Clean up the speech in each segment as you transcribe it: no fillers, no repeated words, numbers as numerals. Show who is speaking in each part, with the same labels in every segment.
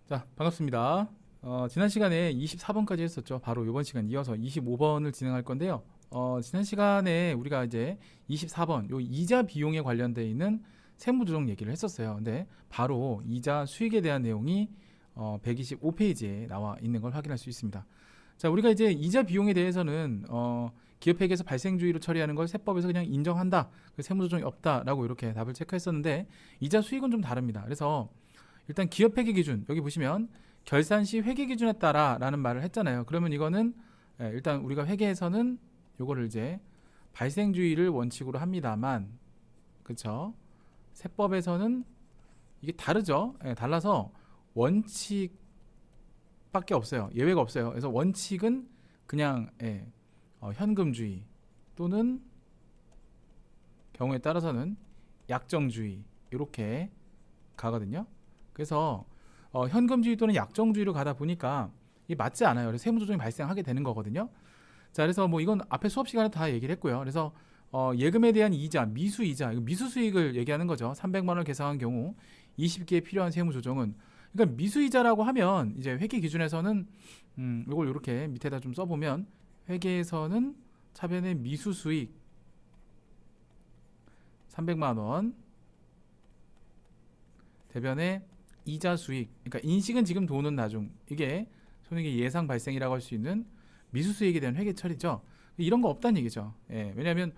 Speaker 1: 자, 반갑습니다. 지난 시간에 24번까지 했었죠. 바로 이번 시간 이어서 25번을 진행할 건데요. 지난 시간에 우리가 이제 24번, 요 이자 비용에 관련되어 있는 세무조정 얘기를 했었어요. 근데 바로 이자 수익에 대한 내용이 125페이지에 나와 있는 걸 확인할 수 있습니다. 자, 우리가 이제 이자 비용에 대해서는 기업회계에서 발생주의로 처리하는 걸 세법에서 그냥 인정한다. 세무조정이 없다라고 이렇게 답을 체크했었는데 이자 수익은 좀 다릅니다. 그래서 일단 기업회계 기준 여기 보시면 결산 시 회계 기준에 따라라는 말을 했잖아요. 그러면 이거는 일단 우리가 회계에서는 요거를 이제 발생주의를 원칙으로 합니다만, 그쵸? 세법에서는 이게 다르죠. 달라서 원칙밖에 없어요. 예외가 없어요. 그래서 원칙은 그냥 현금주의 또는 경우에 따라서는 약정주의 이렇게 가거든요. 그래서 현금주의 또는 약정주의로 가다 보니까 이게 맞지 않아요. 그래서 세무조정이 발생하게 되는 거거든요. 자, 그래서 뭐 이건 앞에 수업 시간에 다 얘기를 했고요. 그래서 예금에 대한 이자, 미수이자, 이거 미수수익을 얘기하는 거죠. 300만 원을 계상한 경우 20기에 필요한 세무조정은, 그러니까 미수이자라고 하면 이제 회계 기준에서는 이걸 이렇게 밑에다 좀 써보면 회계에서는 차변의 미수수익 300만 원 대변에 이자 수익, 그러니까 인식은 지금 돈은 나중, 이게 손익의 예상 발생이라고 할 수 있는 미수 수익에 대한 회계 처리죠. 이런 거 없다는 얘기죠. 왜냐하면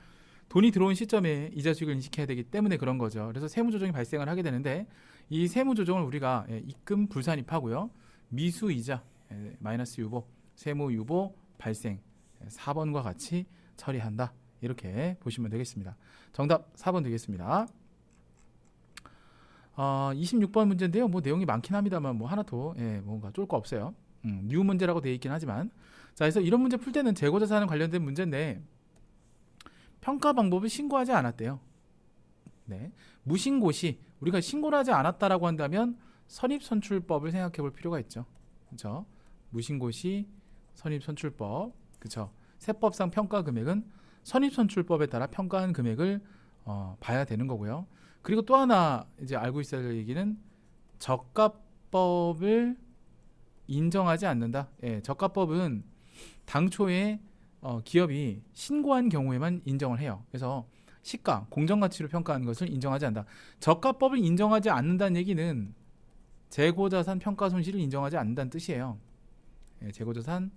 Speaker 1: 돈이 들어온 시점에 이자 수익을 인식해야 되기 때문에 그런 거죠. 그래서 세무 조정이 발생을 하게 되는데 이 세무 조정을 우리가 입금 불산입하고요, 미수 이자 마이너스 유보, 세무 유보 발생 4번과 같이 처리한다. 이렇게 보시면 되겠습니다. 정답 4번 되겠습니다. 26번 문제인데요. 뭐 내용이 많긴 합니다만 뭐 하나 더 뭔가 쫄 거 없어요. 뉴 문제라고 되어 있긴 하지만, 자, 그래서 이런 문제 풀 때는 재고자산 관련된 문제인데 평가 방법을 신고하지 않았대요. 네, 무신고 시 우리가 신고를 하지 않았다라고 한다면 선입선출법을 생각해 볼 필요가 있죠. 그렇죠? 무신고 시 선입선출법, 그렇죠? 세법상 평가 금액은 선입선출법에 따라 평가한 금액을 봐야 되는 거고요. 그리고 또 하나 이제 알고 있어야 될 얘기는 저가법을 인정하지 않는다. 저가법은 당초에 기업이 신고한 경우에만 인정을 해요. 그래서 시가, 공정가치로 평가하는 것을 인정하지 않는다. 저가법을 인정하지 않는다는 얘기는 재고자산 평가 손실을 인정하지 않는다는 뜻이에요. 재고자산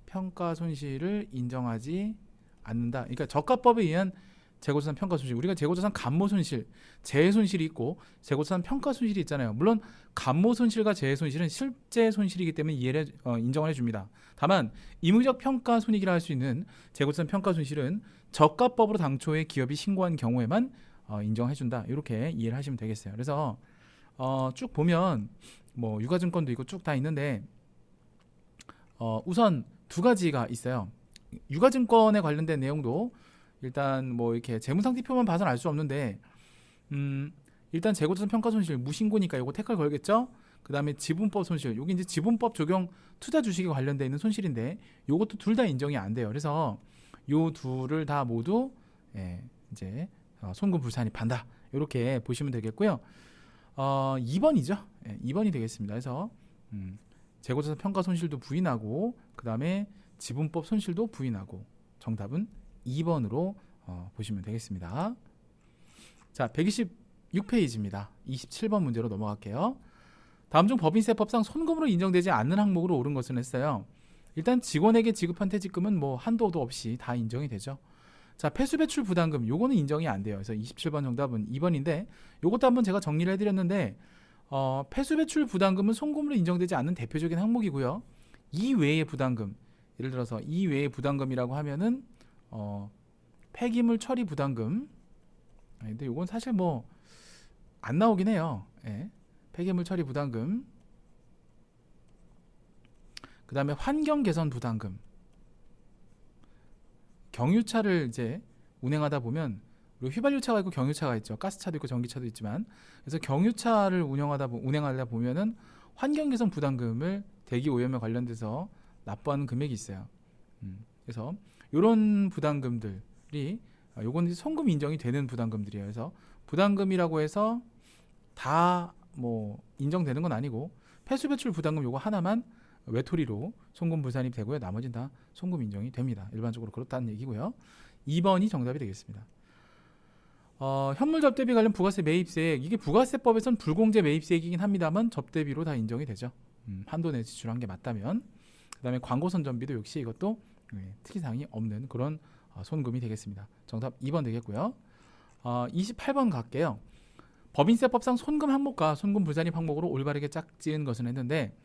Speaker 1: 평가 손실을 인정하지 않는다. 그러니까 저가법에 의한 재고자산 평가 손실, 우리가 재고자산 감모 손실, 재해 손실이 있고 재고자산 평가 손실이 있잖아요. 물론 감모 손실과 재해 손실은 실제 손실이기 때문에 이해를 인정을 해줍니다. 다만 임의적 평가 손익이라 할 수 있는 재고자산 평가 손실은 저가법으로 당초에 기업이 신고한 경우에만 인정해준다. 이렇게 이해를 하시면 되겠어요. 그래서 쭉 보면 뭐 유가증권도 있고 쭉 다 있는데 우선 두 가지가 있어요. 유가증권에 관련된 내용도 일단 뭐 이렇게 재무상태표만 봐서는 알 수 없는데 일단 재고자산 평가 손실 무신고니까 이거 태클 걸겠죠. 그 다음에 지분법 손실, 여기 이제 지분법 적용 투자 주식에 관련되어 있는 손실인데 요것도 둘 다 인정이 안 돼요. 그래서 요 둘을 다 모두 이제 손금 불산입한다. 이렇게 보시면 되겠고요. 2번이죠. 2번이 되겠습니다. 그래서 재고자산 평가 손실도 부인하고 그 다음에 지분법 손실도 부인하고 정답은 2번으로 보시면 되겠습니다. 자, 126페이지입니다. 27번 문제로 넘어갈게요. 다음 중 법인세법상 손금으로 인정되지 않는 항목으로 옳은 것은 했어요. 일단 직원에게 지급한 퇴직금은 뭐 한도도 없이 다 인정이 되죠. 자, 폐수배출 부담금 요거는 인정이 안 돼요. 그래서 27번 정답은 2번인데 요것도 한번 제가 정리를 해드렸는데 폐수배출 부담금은 손금으로 인정되지 않는 대표적인 항목이고요. 이외의 부담금, 예를 들어서 이외의 부담금이라고 하면은 폐기물 처리 부담금. 근데 이건 사실 뭐 안 나오긴 해요. 폐기물 처리 부담금. 그 다음에 환경 개선 부담금. 경유차를 이제 운행하다 보면 휘발유차가 있고 경유차가 있죠. 가스차도 있고 전기차도 있지만, 그래서 경유차를 운행하다 보면은 환경 개선 부담금을 대기 오염에 관련돼서 납부하는 금액이 있어요. 그래서 이런 부담금들이 요건 손금 인정이 되는 부담금들이에요. 그래서 부담금이라고 해서 다 뭐 인정되는 건 아니고 폐수 배출 부담금 요거 하나만 외톨이로 송금 불산입 되고요. 나머지는 다 송금 인정이 됩니다. 일반적으로 그렇다는 얘기고요. 2번이 정답이 되겠습니다. 현물 접대비 관련 부가세 매입세액, 이게 부가세법에선 불공제 매입세액이긴 합니다만 접대비로 다 인정이 되죠. 한도 내 지출한 게 맞다면. 그 다음에 광고 선전비도 역시 이것도 특이사항이 없는 그런 손금이 되겠습니다. 정답 2번 되겠고요. 28번 갈게요. 법인세법상 손금 항목과 손금 불산입 항목으로 올바르게 짝지은 것은 했는데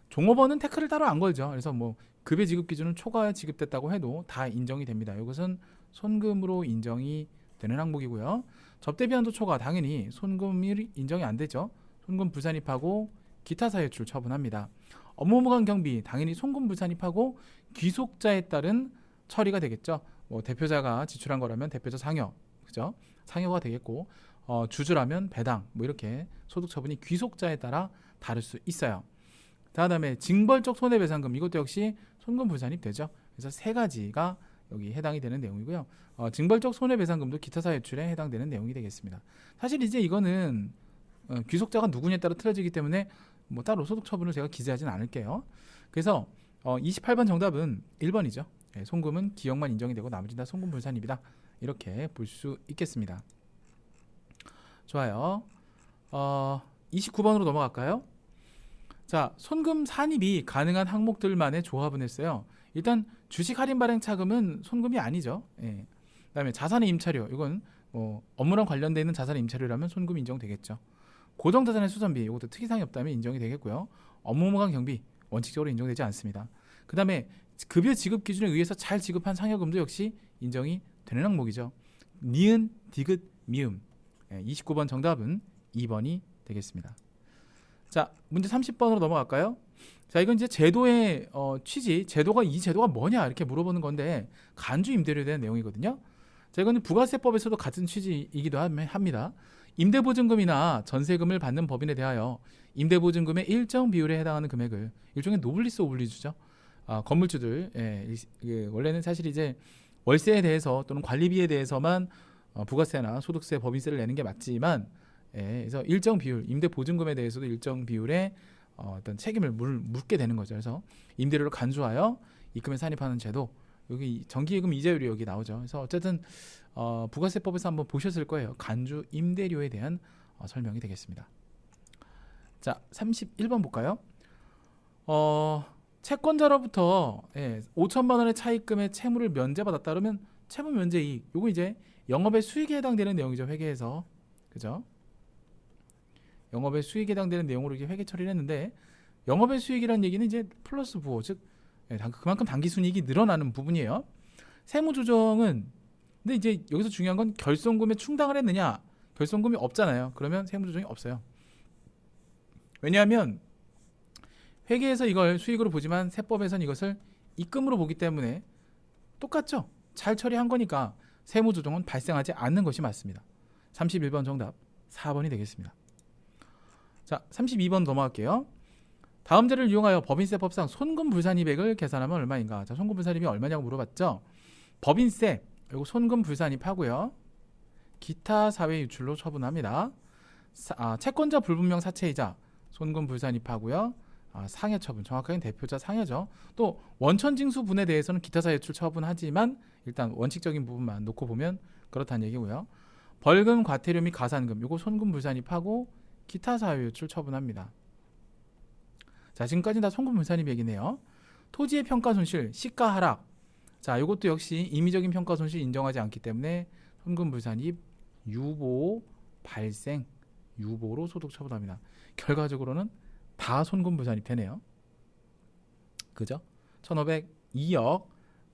Speaker 1: 종업원은 태클을 따로 안 걸죠. 그래서 뭐 급여 지급 기준은 초과에 지급됐다고 해도 다 인정이 됩니다. 이것은 손금으로 인정이 되는 항목이고요. 접대비 한도 초과 당연히 손금이 인정이 안 되죠. 손금 불산입하고 기타 사유출 처분합니다. 업무무관 경비 당연히 손금 불산입하고 귀속자에 따른 처리가 되겠죠. 뭐 대표자가 지출한 거라면 대표자 상여, 그죠? 상여가 되겠고 주주라면 배당, 뭐 이렇게 소득 처분이 귀속자에 따라 다를 수 있어요. 다음에 징벌적 손해배상금, 이것도 역시 손금 불산입 되죠. 그래서 세 가지가 여기 해당이 되는 내용이고요. 징벌적 손해배상금도 기타 사유출에 해당되는 내용이 되겠습니다. 사실 이제 이거는 귀속자가 누구냐에 따라 틀어지기 때문에 뭐 따로 소득 처분을 제가 기재하진 않을게요. 그래서 28번 정답은 1번이죠. 송금은 기억만 인정이 되고 나머지는 다 송금 불산입이다. 이렇게 볼 수 있겠습니다. 좋아요. 29번으로 넘어갈까요? 자, 손금 산입이 가능한 항목들만의 조합은 했어요. 일단 주식 할인 발행 차금은 손금이 아니죠. 그다음에 자산의 임차료, 이건 뭐 업무랑 관련돼 있는 자산의 임차료라면 손금 인정되겠죠. 고정자산의 수선비, 이것도 특이사항이 없다면 인정이 되겠고요. 업무무관 경비 원칙적으로 인정되지 않습니다. 그다음에 급여 지급 기준에 의해서 잘 지급한 상여금도 역시 인정이 되는 항목이죠. 니은, 디귿, 미음. 29번 정답은 2번이 되겠습니다. 자, 문제 30번으로 넘어갈까요? 자, 이건 이제 제도의 취지, 이 제도가 뭐냐 이렇게 물어보는 건데 간주 임대료에 대한 내용이거든요. 자, 이건 부가세법에서도 같은 취지이기도 합니다. 임대보증금이나 전세금을 받는 법인에 대하여 임대보증금의 일정 비율에 해당하는 금액을 일종의 노블리스 오블리주죠. 건물주들, 원래는 사실 이제 월세에 대해서 또는 관리비에 대해서만 부가세나 소득세, 법인세를 내는 게 맞지만, 그래서 일정 비율, 임대보증금에 대해서도 일정 비율의 어떤 책임을 묻게 되는 거죠. 그래서 임대료를 간주하여 입금에 산입하는 제도, 여기 정기예금 이자율이 여기 나오죠. 그래서 어쨌든 부가세법에서 한번 보셨을 거예요. 간주 임대료에 대한 설명이 되겠습니다. 자, 31번 볼까요? 채권자로부터 5천만 원의 차입금의 채무를 면제받았다 그러면 채무 면제이익, 요거 이제 영업의 수익에 해당되는 내용이죠. 회계에서, 그죠? 영업의 수익에 해당되는 내용으로 이렇게 회계 처리를 했는데, 영업의 수익이라는 얘기는 이제 플러스 부호, 즉 그만큼 당기순이익이 늘어나는 부분이에요. 세무조정은, 근데 이제 여기서 중요한 건 결손금에 충당을 했느냐, 결손금이 없잖아요. 그러면 세무조정이 없어요. 왜냐하면 회계에서 이걸 수익으로 보지만 세법에서는 이것을 입금으로 보기 때문에 똑같죠. 잘 처리한 거니까 세무조정은 발생하지 않는 것이 맞습니다. 31번 정답 4번이 되겠습니다. 자, 32번 넘어갈게요. 다음 자료를 이용하여 법인세법상 손금 불산입액을 계산하면 얼마인가? 자, 손금 불산입이 얼마냐고 물어봤죠. 법인세, 그리고 손금 불산입하고요. 기타 사회 유출로 처분합니다. 채권자 불분명 사채이자 손금 불산입하고요. 상여 처분, 정확하게 대표자 상여죠. 또 원천징수 분에 대해서는 기타 사회 유출 처분하지만 일단 원칙적인 부분만 놓고 보면 그렇다는 얘기고요. 벌금, 과태료 및 가산금, 요거 손금 불산입하고 기타 사회 유출 처분합니다. 자, 지금까지는 다 손금 불산입 얘기네요. 토지의 평가 손실, 시가 하락. 자, 이것도 역시 임의적인 평가 손실 인정하지 않기 때문에 손금 불산입, 유보 발생, 유보로 소득 처분합니다. 결과적으로는 다 손금 불산입 되네요. 그죠? 1,500, 2억,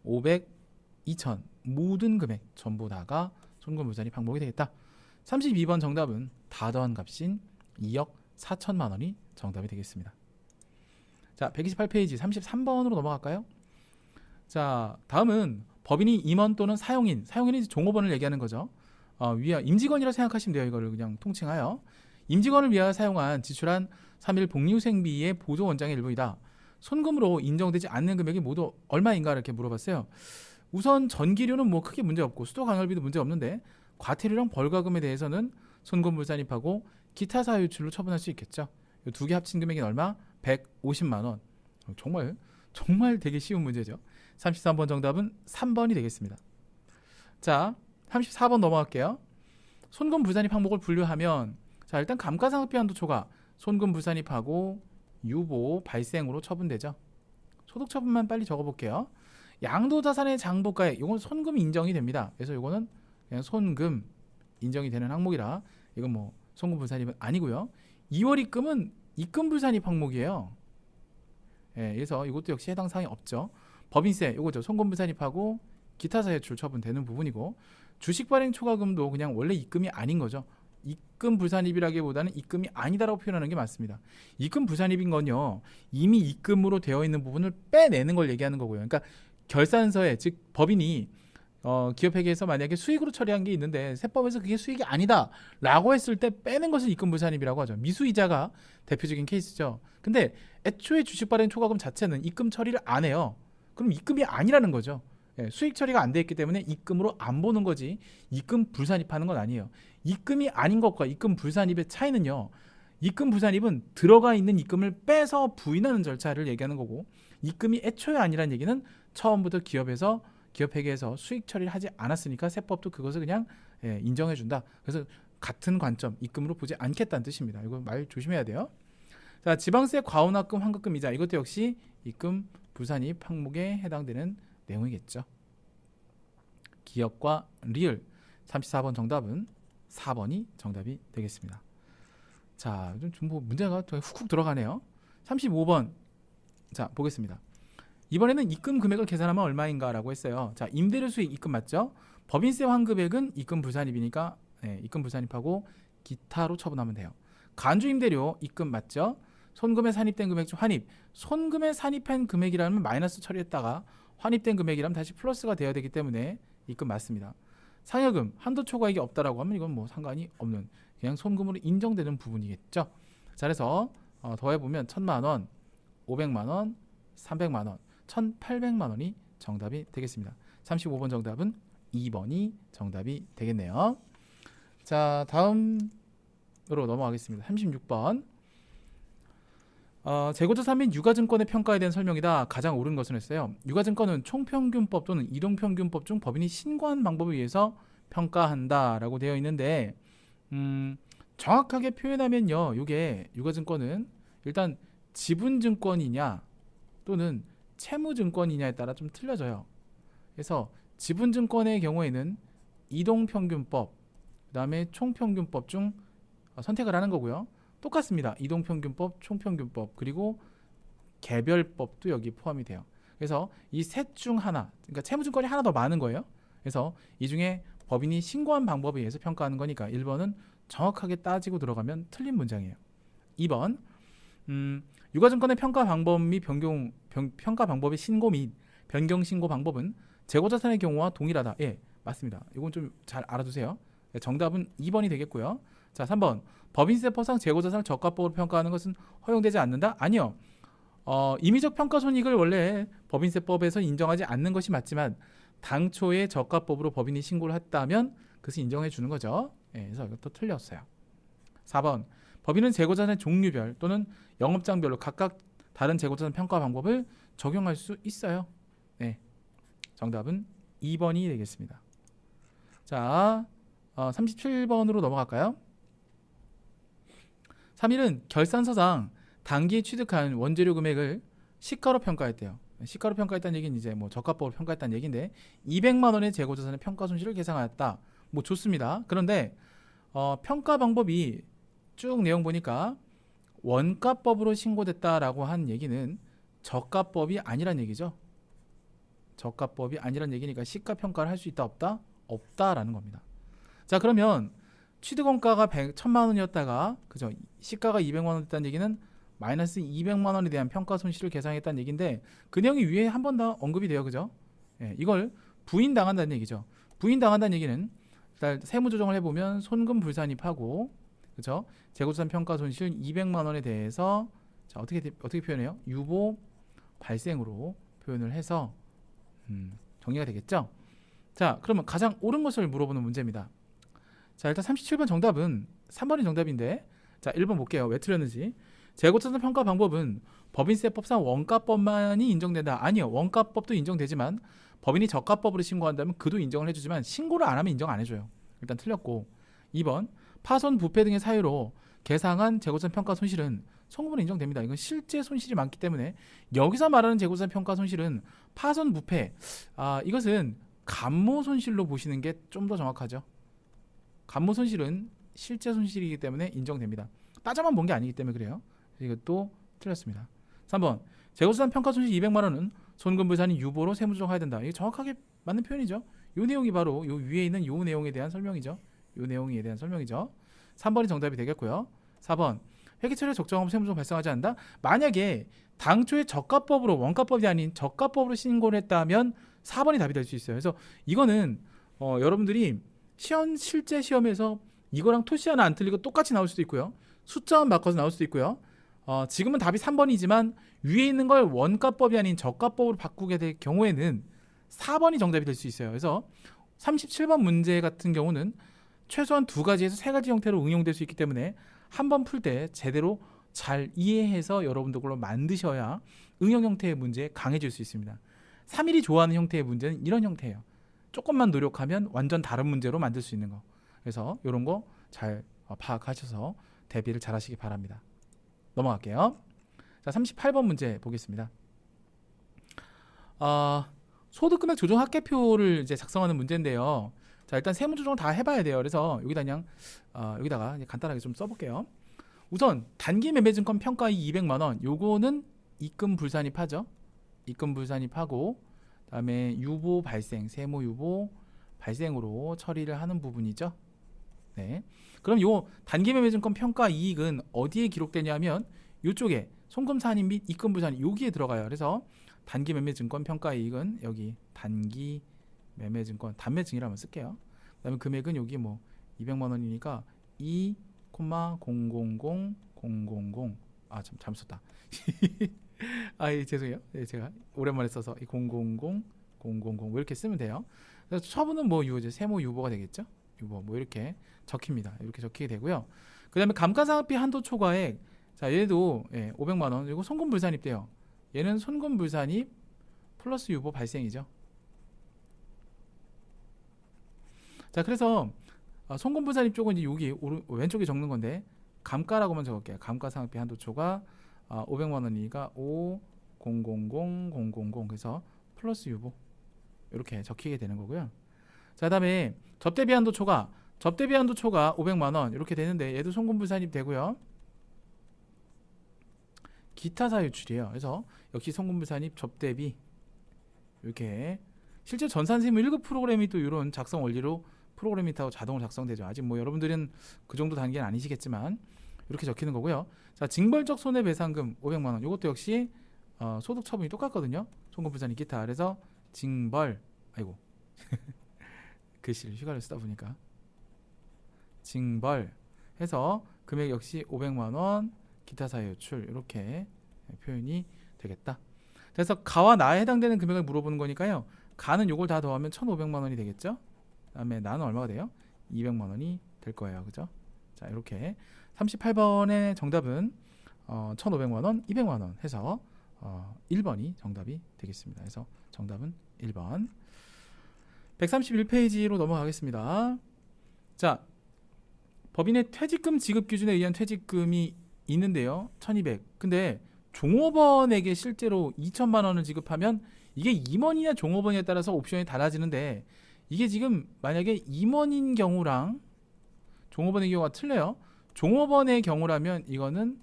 Speaker 1: 500, 2,000 모든 금액 전부 다가 손금 불산입 항목이 되겠다. 32번 정답은 다 더한 값인 2억 4천만 원이 정답이 되겠습니다. 자, 128페이지 33번으로 넘어갈까요? 자, 다음은 법인이 임원 또는 사용인, 사용인은 이제 종업원을 얘기하는 거죠. 위에 임직원이라 생각하시면 돼요. 이거를 그냥 통칭하여 임직원을 위하여 사용한 지출한 3일 복리후생비의 보조 원장의 일부이다. 손금으로 인정되지 않는 금액이 모두 얼마인가 이렇게 물어봤어요. 우선 전기료는 뭐 크게 문제 없고 수도 강열비도 문제 없는데 과태료랑 벌과금에 대해서는 손금 불산입하고 기타 사유출로 처분할 수 있겠죠. 이 두 개 합친 금액이 얼마? 150만 원. 정말 되게 쉬운 문제죠. 33번 정답은 3번이 되겠습니다. 자, 34번 넘어갈게요. 손금 불산입 항목을 분류하면 자, 일단 감가상각비 한도 초과, 손금 불산입하고 유보 발생으로 처분되죠. 소득 처분만 빨리 적어볼게요. 양도자산의 장부가액, 이건 손금 인정이 됩니다. 그래서 이거는 그냥 손금 인정이 되는 항목이라 이건 뭐 손금 불산입은 아니고요. 2월 입금은 입금 불산입 항목이에요. 예, 그래서 이것도 역시 해당 사항이 없죠. 법인세 이거죠. 손금 불산입하고 기타 사유출 처분되는 부분이고, 주식 발행 초과금도 그냥 원래 입금이 아닌 거죠. 입금 불산입이라기보다는 입금이 아니다라고 표현하는 게 맞습니다. 입금 불산입인 건요, 이미 입금으로 되어 있는 부분을 빼내는 걸 얘기하는 거고요. 그러니까 결산서에, 즉 법인이 기업회계에서 만약에 수익으로 처리한 게 있는데 세법에서 그게 수익이 아니다 라고 했을 때 빼는 것을 입금 불산입이라고 하죠. 미수이자가 대표적인 케이스죠. 근데 애초에 주식 발행 초과금 자체는 입금 처리를 안 해요. 그럼 입금이 아니라는 거죠. 예, 수익 처리가 안 돼 있기 때문에 입금으로 안 보는 거지 입금 불산입하는 건 아니에요. 입금이 아닌 것과 입금 불산입의 차이는요, 입금 불산입은 들어가 있는 입금을 빼서 부인하는 절차를 얘기하는 거고, 입금이 애초에 아니라는 얘기는 처음부터 기업회계에서 수익 처리를 하지 않았으니까 세법도 그것을 그냥 인정해 준다. 그래서 같은 관점, 입금으로 보지 않겠다는 뜻입니다. 이거 말 조심해야 돼요. 자, 지방세 과온합금 환급금 이자, 이것도 역시 입금 불산입 항목에 해당되는 내용이겠죠. 기업과 리을, 34번 정답은 4번이 정답이 되겠습니다. 자, 좀 문제가 훅훅 들어가네요. 35번 자 보겠습니다. 이번에는 입금 금액을 계산하면 얼마인가라고 했어요. 자, 임대료 수익 입금 맞죠? 법인세 환급액은 입금 불산입이니까 입금 불산입하고 기타로 처분하면 돼요. 간주 임대료 입금 맞죠? 손금에 산입된 금액 중 환입, 손금에 산입한 금액이라면 마이너스 처리했다가 환입된 금액이라면 다시 플러스가 되어야 되기 때문에 입금 맞습니다. 상여금 한도 초과액이 없다라고 하면 이건 뭐 상관이 없는 그냥 손금으로 인정되는 부분이겠죠. 자, 그래서 더해보면 1,000만 원, 500만 원, 300만 원, 1,800만 원이 정답이 되겠습니다. 35번 정답은 2번이 정답이 되겠네요. 자, 다음으로 넘어가겠습니다. 36번. 재고자산 및 유가증권의 평가에 대한 설명이다. 가장 옳은 것은 했어요. 유가증권은 총평균법 또는 이동평균법 중 법인이 신고한 방법에 의해서 평가한다라고 되어 있는데, 정확하게 표현하면요, 이게 유가증권은 일단 지분증권이냐 또는 채무증권이냐에 따라 좀 틀려져요. 그래서 지분증권의 경우에는 이동평균법, 그 다음에 총평균법 중 선택을 하는 거고요. 똑같습니다. 이동평균법, 총평균법, 그리고 개별법도 여기 포함이 돼요. 그래서 이 셋 중 하나, 그러니까 채무증권이 하나 더 많은 거예요. 그래서 이 중에 법인이 신고한 방법에 의해서 평가하는 거니까 1번은 정확하게 따지고 들어가면 틀린 문장이에요. 2번, 유가증권의 평가 방법 및 평가 방법의 신고 및 변경 신고 방법은 재고자산의 경우와 동일하다. 예, 맞습니다. 이건 좀 잘 알아두세요. 정답은 2번이 되겠고요. 자, 3번, 법인세법상 재고자산을 저가법으로 평가하는 것은 허용되지 않는다? 아니요. 임의적 평가손익을 원래 법인세법에서 인정하지 않는 것이 맞지만 당초에 저가법으로 법인이 신고를 했다면 그것을 인정해 주는 거죠. 예, 그래서 이것도 틀렸어요. 4번, 법인은 재고자산의 종류별 또는 영업장별로 각각 다른 재고자산 평가 방법을 적용할 수 있어요. 네, 정답은 2번이 되겠습니다. 자, 37번으로 넘어갈까요? 3일은 결산서상 당기에 취득한 원재료 금액을 시가로 평가했대요. 시가로 평가했다는 얘기는 이제 뭐 저가법으로 평가했다는 얘기인데 200만 원의 재고자산의 평가 손실을 계산하였다. 뭐 좋습니다. 그런데 평가 방법이 쭉 내용 보니까 원가법으로 신고됐다라고 한 얘기는 저가법이 아니란 얘기죠. 저가법이 아니란 얘기니까 시가 평가를 할 수 있다 없다? 없다라는 겁니다. 자, 그러면 취득원가가 1,000만 원이었다가 그죠? 시가가 200만 원 됐다는 얘기는 마이너스 200만 원에 대한 평가 손실을 계산했다는 얘기인데 그 내용이 위에 한 번 더 언급이 돼요. 그죠? 예, 이걸 부인당한다는 얘기죠. 부인당한다는 얘기는 일단 세무 조정을 해보면 손금 불산입하고 그죠? 재고자산 평가 손실 200만 원에 대해서 자, 어떻게 표현해요? 유보 발생으로 표현을 해서 정리가 되겠죠? 자, 그러면 가장 옳은 것을 물어보는 문제입니다. 자, 일단 37번 정답은 3번이 정답인데 자, 1번 볼게요. 왜 틀렸는지. 재고자산 평가 방법은 법인세법상 원가법만이 인정된다. 아니요. 원가법도 인정되지만 법인이 저가법으로 신고한다면 그도 인정을 해주지만 신고를 안 하면 인정 안 해줘요. 일단 틀렸고 2번 파손, 부패 등의 사유로 계상한 재고자산 평가 손실은 송금으로 인정됩니다. 이건 실제 손실이 많기 때문에 여기서 말하는 재고자산 평가 손실은 파손, 부패 이것은 감모 손실로 보시는 게 좀 더 정확하죠. 감모 손실은 실제 손실이기 때문에 인정됩니다. 따져만 본 게 아니기 때문에 그래요. 이것도 틀렸습니다. 3번 재고자산 평가 손실 200만 원은 손금부산이 유보로 세무조정해야 된다. 이게 정확하게 맞는 표현이죠. 이 내용이 바로 요 위에 있는 요 내용에 대한 설명이죠. 요 내용에 대한 설명이죠. 3번이 정답이 되겠고요. 4번 회계처리에 적정하면 세무조정 발생하지 않는다. 만약에 당초에 저가법으로 원가법이 아닌 저가법으로 신고를 했다면 4번이 답이 될 수 있어요. 그래서 이거는 여러분들이 실제 시험에서 이거랑 토시 하나 안 틀리고 똑같이 나올 수도 있고요. 숫자만 바꿔서 나올 수도 있고요. 지금은 답이 3번이지만 위에 있는 걸 원가법이 아닌 저가법으로 바꾸게 될 경우에는 4번이 정답이 될 수 있어요. 그래서 37번 문제 같은 경우는 최소한 2가지에서 3가지 형태로 응용될 수 있기 때문에 한 번 풀 때 제대로 잘 이해해서 여러분들 걸로 만드셔야 응용 형태의 문제에 강해질 수 있습니다. 3일이 좋아하는 형태의 문제는 이런 형태예요. 조금만 노력하면 완전 다른 문제로 만들 수 있는 거. 그래서 이런 거 잘 파악하셔서 대비를 잘 하시기 바랍니다. 넘어갈게요. 자, 38번 문제 보겠습니다. 소득금액 조정 합계표를 이제 작성하는 문제인데요. 자, 일단 세무 조정을 다 해봐야 돼요. 그래서 여기다가 간단하게 좀 써볼게요. 우선 단기 매매증권 평가이익 200만 원. 요거는 입금 불산입하죠. 입금 불산입하고 그다음에 유보 발생, 세무 유보 발생으로 처리를 하는 부분이죠. 네. 그럼 요 단기 매매증권 평가 이익은 어디에 기록되냐면 요쪽에 송금 산입 및 입금 불산입 여기에 들어가요. 그래서 단기 매매증권 평가 이익은 여기 단기 매매증권 단매증이라면 쓸게요. 그다음에 금액은 여기 뭐 200만 원이니까 2,000,000 참 잘못 썼다. 죄송해요. 네, 제가 오랜만에 써서 000 왜 이렇게 쓰면 돼요. 그래서 처분은 뭐 이제 세무 유보가 되겠죠. 유보 뭐 이렇게 적힙니다. 이렇게 적히게 되고요. 그다음에 감가상각비 한도 초과액. 자, 얘도 500만 원. 그리고 손금 불산입 돼요. 얘는 손금 불산입 플러스 유보 발생이죠. 자, 그래서 손금 불산입 쪽은 이제 여기 왼쪽에 적는 건데 감가라고만 적을게요. 감가상각비 한도 초과 500만 원이니까 5,000,000 그래서 플러스 유보 이렇게 적히게 되는 거고요. 자, 그다음에 접대비 한도 초과 500만 원 이렇게 되는데 얘도 손금 불산입 되고요. 기타 사유출이에요. 그래서 역시 손금 불산입 접대비 이렇게 실제 전산세무 1급 프로그램이 또 이런 작성 원리로 프로그램이 타고 자동으로 작성되죠. 아직 뭐 여러분들은 그 정도 단계는 아니시겠지만 이렇게 적히는 거고요. 자, 징벌적 손해배상금 500만 원. 이것도 역시 소득 처분이 똑같거든요. 손금 불산입 기타. 그래서 징벌 글씨를 휘갈려 쓰다 보니까 징벌 해서 금액 역시 500만 원 기타 사유출 이렇게 표현이 되겠다. 그래서 가와 나에 해당되는 금액을 물어보는 거니까요. 가는 요걸 다 더하면 1,500만 원이 되겠죠. 그다음에 나는 얼마가 돼요? 200만 원이 될 거예요. 그죠? 자, 이렇게 38번의 정답은 1,500만 원, 200만 원 해서 1번이 정답이 되겠습니다. 그래서 정답은 1번. 131페이지로 넘어가겠습니다. 자, 법인의 퇴직금 지급 기준에 의한 퇴직금이 있는데요. 1,200. 근데 종업원에게 실제로 2,000만 원을 지급하면 이게 임원이냐 종업원에 따라서 옵션이 달라지는데 이게 지금 만약에 임원인 경우랑 종업원의 경우가 틀려요. 종업원의 경우라면 이거는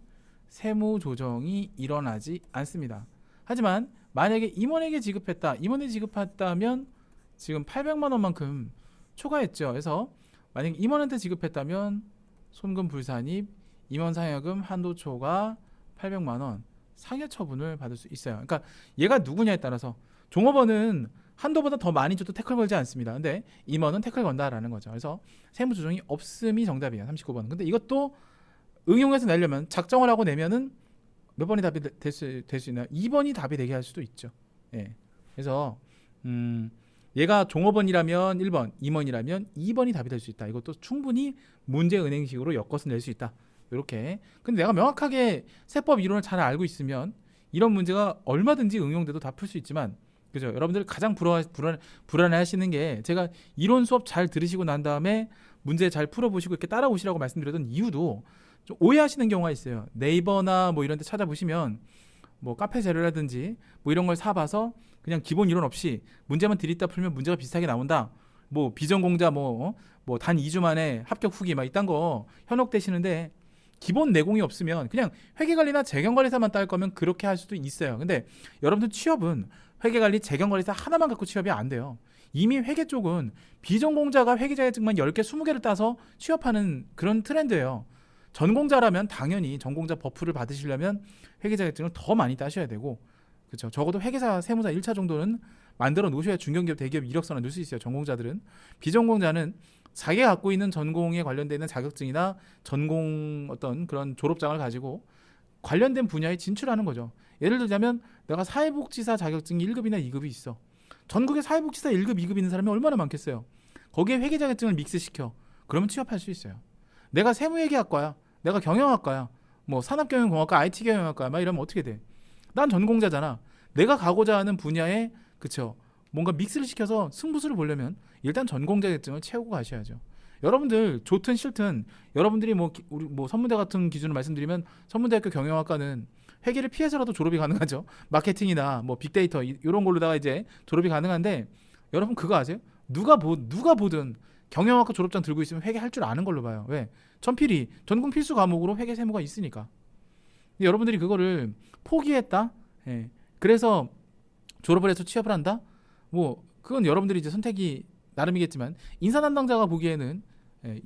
Speaker 1: 세무 조정이 일어나지 않습니다. 하지만 만약에 임원에게 지급했다면 지금 800만 원만큼 초과했죠. 그래서 만약에 임원한테 지급했다면 손금 불산입, 임원 상여금 한도 초과 800만 원 상여 처분을 받을 수 있어요. 그러니까 얘가 누구냐에 따라서 종업원은 한도보다 더 많이 줘도 태클 걸지 않습니다. 근데 임원은 태클 건다라는 거죠. 그래서 세무 조정이 없음이 정답이에요. 39번. 근데 이것도 응용해서 내려면 작정을 하고 내면은 몇 번이 답이 될 수 있나요? 2번이 답이 되게 할 수도 있죠. 예. 그래서 얘가 종업원이라면 1번, 임원이라면 2번이 답이 될 수 있다. 이것도 충분히 문제 은행식으로 엮어서 낼 수 있다. 이렇게. 근데 내가 명확하게 세법 이론을 잘 알고 있으면 이런 문제가 얼마든지 응용돼도 다 풀 수 있지만, 그죠? 여러분들 가장 불안해하시는 게, 제가 이론 수업 잘 들으시고 난 다음에 문제 잘 풀어보시고 이렇게 따라오시라고 말씀드렸던 이유도, 좀 오해하시는 경우가 있어요. 네이버나 뭐 이런 데 찾아보시면 뭐 카페 자료라든지 뭐 이런 걸 사봐서 그냥 기본 이론 없이 문제만 들이다 풀면 문제가 비슷하게 나온다. 뭐 비전공자 뭐 단 2주 만에 합격 후기 막 이딴 거 현혹되시는데, 기본 내공이 없으면 그냥 회계관리나 재경관리사만 딸 거면 그렇게 할 수도 있어요. 근데 여러분들 취업은 회계관리, 재경관리사 하나만 갖고 취업이 안 돼요. 이미 회계 쪽은 비전공자가 회계 자격증만 10개, 20개를 따서 취업하는 그런 트렌드예요. 전공자라면 당연히 전공자 버프를 받으시려면 회계 자격증을 더 많이 따셔야 되고, 그렇죠. 적어도 회계사, 세무사 1차 정도는 만들어 놓으셔야 중견기업, 대기업 이력서나 넣을 수 있어요. 전공자들은. 비전공자는 자기가 갖고 있는 전공에 관련되어 있는 자격증이나 전공 어떤 그런 졸업장을 가지고 관련된 분야에 진출하는 거죠. 예를 들자면 내가 사회복지사 자격증이 1급이나 2급이 있어. 전국에 사회복지사 1급, 2급 있는 사람이 얼마나 많겠어요. 거기에 회계 자격증을 믹스시켜. 그러면 취업할 수 있어요. 내가 세무회계학과야, 내가 경영학과야, 뭐 산업경영공학과, IT경영학과야, 막 이러면 어떻게 돼? 난 전공자잖아. 내가 가고자 하는 분야에, 그쵸, 뭔가 믹스를 시켜서 승부수를 보려면 일단 전공 자격증을 채우고 가셔야죠. 여러분들 좋든 싫든, 여러분들이 뭐 우리 뭐 선문대 같은 기준을 말씀드리면, 선문대학교 경영학과는 회계를 피해서라도 졸업이 가능하죠. 마케팅이나 뭐 빅데이터 이런 걸로다가 이제 졸업이 가능한데, 여러분 그거 아세요? 누가 보든 경영학과 졸업장 들고 있으면 회계 할 줄 아는 걸로 봐요. 왜? 전필이 전공 필수 과목으로 회계 세무가 있으니까. 근데 여러분들이 그거를 포기했다. 예. 그래서 졸업을 해서 취업을 한다. 뭐 그건 여러분들이 이제 선택이 나름이겠지만, 인사 담당자가 보기에는,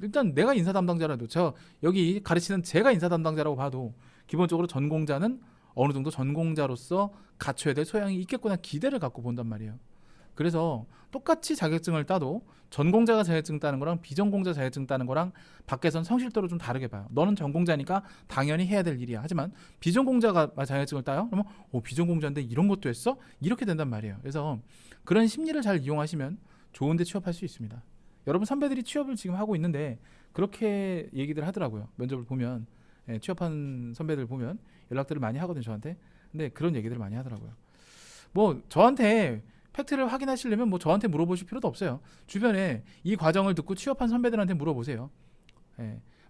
Speaker 1: 일단 내가 인사 담당자라도, 저 여기 가르치는 제가 인사 담당자라고 봐도 기본적으로 전공자는 어느 정도 전공자로서 갖춰야 될 소양이 있겠구나 기대를 갖고 본단 말이에요. 그래서 똑같이 자격증을 따도 전공자가 자격증 따는 거랑 비전공자 자격증 따는 거랑 밖에선 성실도로 좀 다르게 봐요. 너는 전공자니까 당연히 해야 될 일이야. 하지만 비전공자가 자격증을 따요? 그러면 비전공자인데 이런 것도 했어? 이렇게 된단 말이에요. 그래서 그런 심리를 잘 이용하시면 좋은 데 취업할 수 있습니다. 여러분 선배들이 취업을 지금 하고 있는데 그렇게 얘기들 하더라고요. 면접을 보면, 취업한 선배들 보면 연락들을 많이 하거든요, 저한테. 근데 그런 얘기들을 많이 하더라고요. 뭐 저한테 팩트를 확인하시려면 뭐 저한테 물어보실 필요도 없어요. 주변에 이 과정을 듣고 취업한 선배들한테 물어보세요.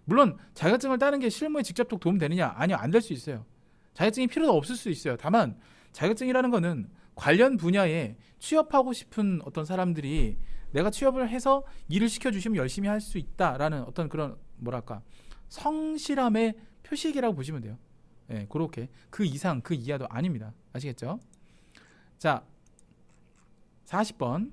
Speaker 1: 물론 자격증을 따는 게 실무에 직접적 도움 되느냐? 아니요, 안 될 수 있어요. 자격증이 필요도 없을 수 있어요. 다만 자격증이라는 거는 관련 분야에 취업하고 싶은 어떤 사람들이 내가 취업을 해서 일을 시켜주시면 열심히 할 수 있다라는 어떤 그런 뭐랄까 성실함의 표시이라고 보시면 돼요. 그렇게 그 이상 그 이하도 아닙니다. 아시겠죠? 자, 40번.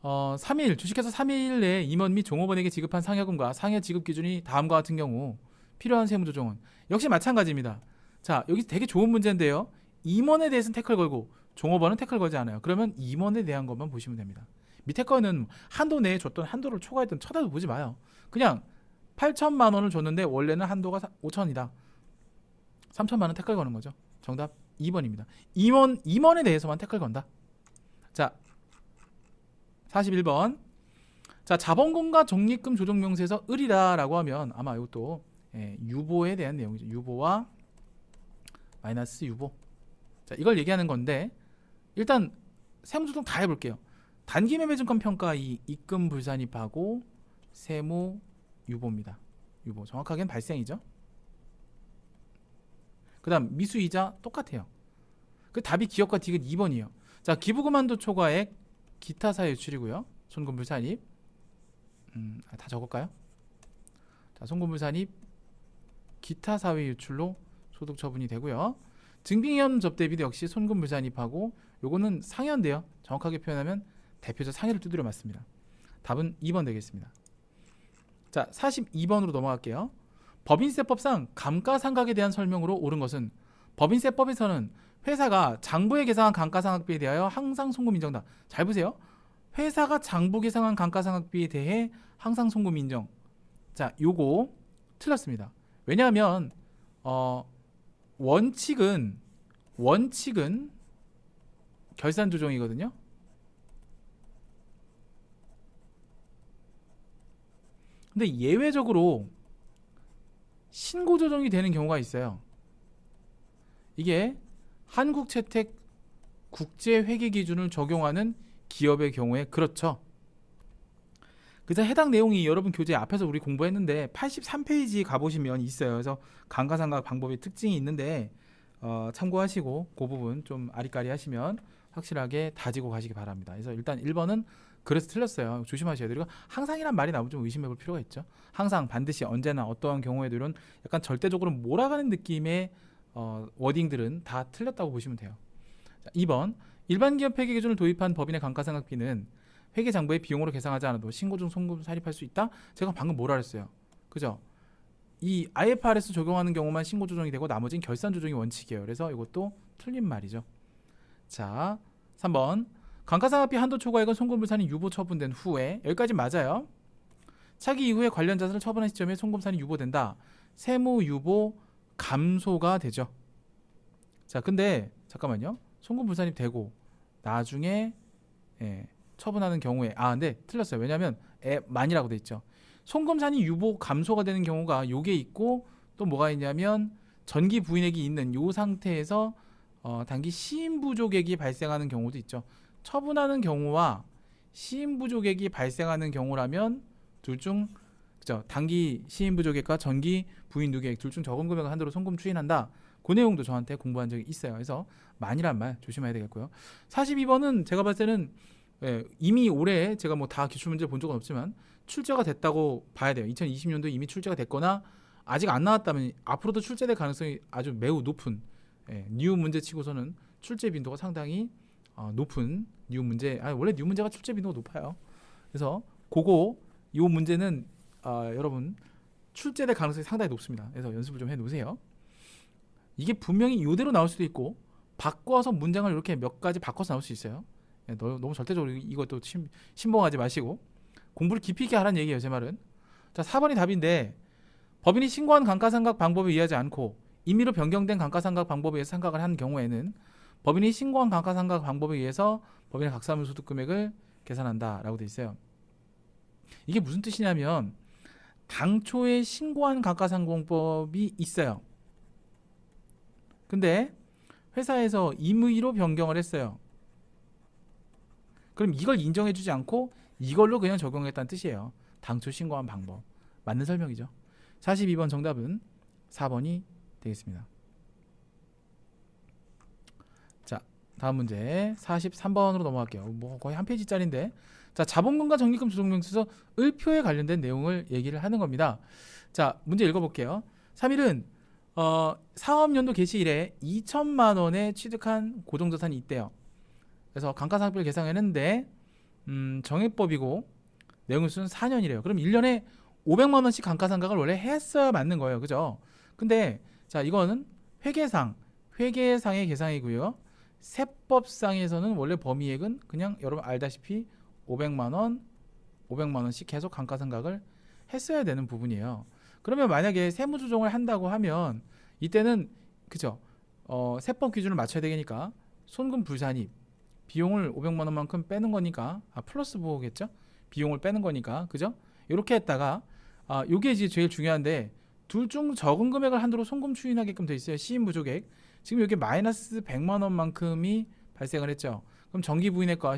Speaker 1: 3일 주식회사 3일 내에 임원 및 종업원에게 지급한 상여금과 상여 지급 기준이 다음과 같은 경우 필요한 세무조정은, 역시 마찬가지입니다. 자, 여기 되게 좋은 문제인데요. 임원에 대해서는 태클 걸고 종업원은 태클 걸지 않아요. 그러면 임원에 대한 것만 보시면 됩니다. 밑에 거는 한도 내에 줬던 한도를 초과했던 쳐다도 보지 마요. 그냥 8천만 원을 줬는데 원래는 한도가 5천이다. 3천만 원 태클 거는 거죠. 정답 2번입니다. 임원에 대해서만 태클 건다. 자, 41번. 자, 자본금과 적립금 조정 명세에서 을이다라고 하면 아마 이것도 유보에 대한 내용이죠. 유보와 마이너스 유보. 자, 이걸 얘기하는 건데, 일단 세무조정 다 해볼게요. 단기 매매증권 평가 입금 불산입하고 세무 유보입니다. 유보 정확하게는 발생이죠. 그 다음 미수이자 똑같아요. 그 답이 기업과 디귿 2번이에요. 자, 기부금 한도 초과액 기타 사유 유출이고요. 손금불 산입. 다 적을까요? 자, 손금불 산입 기타 사유 유출로 소득 처분이 되고요. 증빙위험 접대비도 역시 손금불 산입하고, 요거는 상여인데요. 정확하게 표현하면 대표적 상여를 두드려 맞습니다. 답은 2번 되겠습니다. 자, 42번으로 넘어갈게요. 법인세법상 감가상각에 대한 설명으로 옳은 것은, 법인세법에서는 회사가 장부에 계상한 감가상각비에 대하여 항상 송금 인정다. 잘 보세요. 회사가 장부 계상한 감가상각비에 대해 항상 송금 인정. 자, 요거 틀렸습니다. 왜냐하면 원칙은 결산 조정이거든요. 근데 예외적으로 신고 조정이 되는 경우가 있어요. 이게 한국채택 국제회계 기준을 적용하는 기업의 경우에 그렇죠. 그래서 해당 내용이 여러분 교재 앞에서 우리 공부했는데 83페이지 가보시면 있어요. 그래서 감가상각 방법의 특징이 있는데 참고하시고 그 부분 좀 아리까리 하시면 확실하게 다지고 가시기 바랍니다. 그래서 일단 1번은 그래서 틀렸어요. 조심하셔야 돼요. 그리고 항상이란 말이 나오면 좀 의심해 볼 필요가 있죠. 항상, 반드시, 언제나, 어떠한 경우에도 이런 약간 절대적으로 몰아가는 느낌의 워딩들은 다 틀렸다고 보시면 돼요. 자, 2번 일반 기업 회계 기준을 도입한 법인의 감가상각비는 회계장부의 비용으로 계상하지 않아도 신고 중 송금 사립할 수 있다. 제가 방금 뭐라 했어요? 그죠? 이 IFRS 적용하는 경우만 신고 조정이 되고 나머지는 결산 조정이 원칙이에요. 그래서 이것도 틀린 말이죠. 자, 3번 감가상각비 한도 초과액은 송금불산이 유보 처분된 후에, 여기까지 맞아요. 차기 이후에 관련 자산을 처분한 시점에 송금산이 유보된다. 세무 유보 감소가 되죠. 자, 근데 잠깐만요. 송금불산이 되고 나중에 처분하는 경우에 근데 틀렸어요. 왜냐하면 만이라고 돼 있죠. 송금산이 유보 감소가 되는 경우가 요게 있고 또 뭐가 있냐면 전기 부인액이 있는 요 상태에서 단기 시인부족액이 발생하는 경우도 있죠. 처분하는 경우와 시인부족액이 발생하는 경우라면 둘 중 그죠? 단기 시인부족액과 전기 부인 누계액 둘 중 적은 금액을 한도로 송금 추인한다. 그 내용도 저한테 공부한 적이 있어요. 그래서 만이란 말 조심해야 되겠고요. 42번은 제가 봤을 때는 이미 올해 제가 뭐 다 기출문제 본 적은 없지만 출제가 됐다고 봐야 돼요. 2020년도에 이미 출제가 됐거나 아직 안 나왔다면 앞으로도 출제될 가능성이 아주 매우 높은 뉴 문제 치고서는 출제 빈도가 상당히 높은 뉴 문제. 원래 뉴 문제가 출제 빈도가 높아요. 그래서 이 문제는 여러분 출제될 가능성이 상당히 높습니다. 그래서 연습을 좀 해놓으세요. 이게 분명히 이대로 나올 수도 있고 바꿔서 문장을 이렇게 몇 가지 바꿔서 나올 수 있어요. 너무 절대적으로 이것도 신봉하지 마시고 공부를 깊이 있게 하라는 얘기예요. 제 말은. 자, 4번이 답인데 법인이 신고한 감가상각 방법에 의하지 않고 임의로 변경된 감가상각 방법에 의해서 상각을 한 경우에는 법인이 신고한 감가상각 방법에 의해서 법인의 각사물 소득 금액을 계산한다라고 돼 있어요. 이게 무슨 뜻이냐면 당초에 신고한 감가상각법이 있어요. 근데 회사에서 임의로 변경을 했어요. 그럼 이걸 인정해주지 않고 이걸로 그냥 적용했다는 뜻이에요. 당초 신고한 방법. 맞는 설명이죠. 42번 정답은 4번이 되겠습니다. 자, 다음 문제 43번으로 넘어갈게요. 뭐 거의 한 페이지짜리인데, 자, 자본금과 적립금 조정명세서 을표에 관련된 내용을 얘기를 하는 겁니다. 자, 문제 읽어볼게요. 3일은 사업연도 개시 이래 2천만 원에 취득한 고정자산이 있대요. 그래서 감가상각비를 계산했는데 정액법이고 내용일수는 4년이래요. 그럼 1년에 500만 원씩 감가상각을 원래 했어야 맞는 거예요. 그죠? 근데 자, 이거는 회계상의 계산이고요. 세법상에서는 원래 범위액은 그냥 여러분 알다시피 500만 원씩 계속 감가상각을 했어야 되는 부분이에요. 그러면 만약에 세무조정을 한다고 하면 이때는 그죠? 세법 기준을 맞춰야 되니까 손금 불산입 비용을 500만 원만큼 빼는 거니까 플러스 보겠죠? 비용을 빼는 거니까 그죠? 이렇게 했다가 요게 이제 제일 중요한데 둘 중 적은 금액을 한도로 송금 추인하게끔 돼 있어요. 시인부족액. 지금 여기 마이너스 100만 원만큼이 발생을 했죠. 그럼 정기부인액과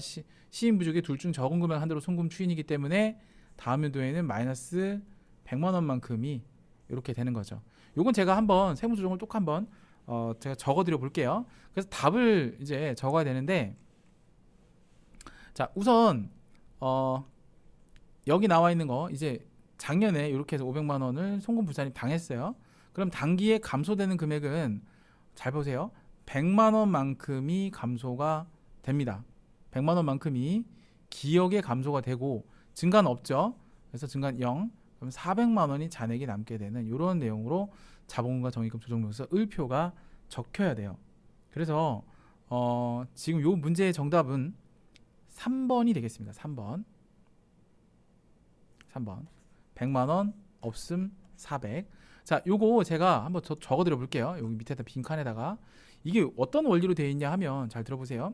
Speaker 1: 시인부족액 둘 중 적은 금액 한도로 송금 추인이기 때문에 다음 연도에는 마이너스 100만 원만큼이 이렇게 되는 거죠. 요건 제가 한번 세무조정을 또 한번 제가 적어드려 볼게요. 그래서 답을 이제 적어야 되는데, 자, 우선 여기 나와 있는 거 이제 작년에 이렇게 해서 500만 원을 송금 불산입 당했어요. 그럼 단기에 감소되는 금액은 잘 보세요. 100만 원만큼이 감소가 됩니다. 100만 원만큼이 기억에 감소가 되고 증가는 없죠. 그래서 증가는 0. 그럼 400만 원이 잔액이 남게 되는 이런 내용으로 자본금과 적립금 조정명세서 을표가 적혀야 돼요. 그래서 지금 요 문제의 정답은 3번이 되겠습니다. 3번. 100만 원 없음 400. 자, 요거 제가 한번 적어 드려 볼게요. 여기 밑에다 빈 칸에다가 이게 어떤 원리로 되어 있냐 하면 잘 들어보세요.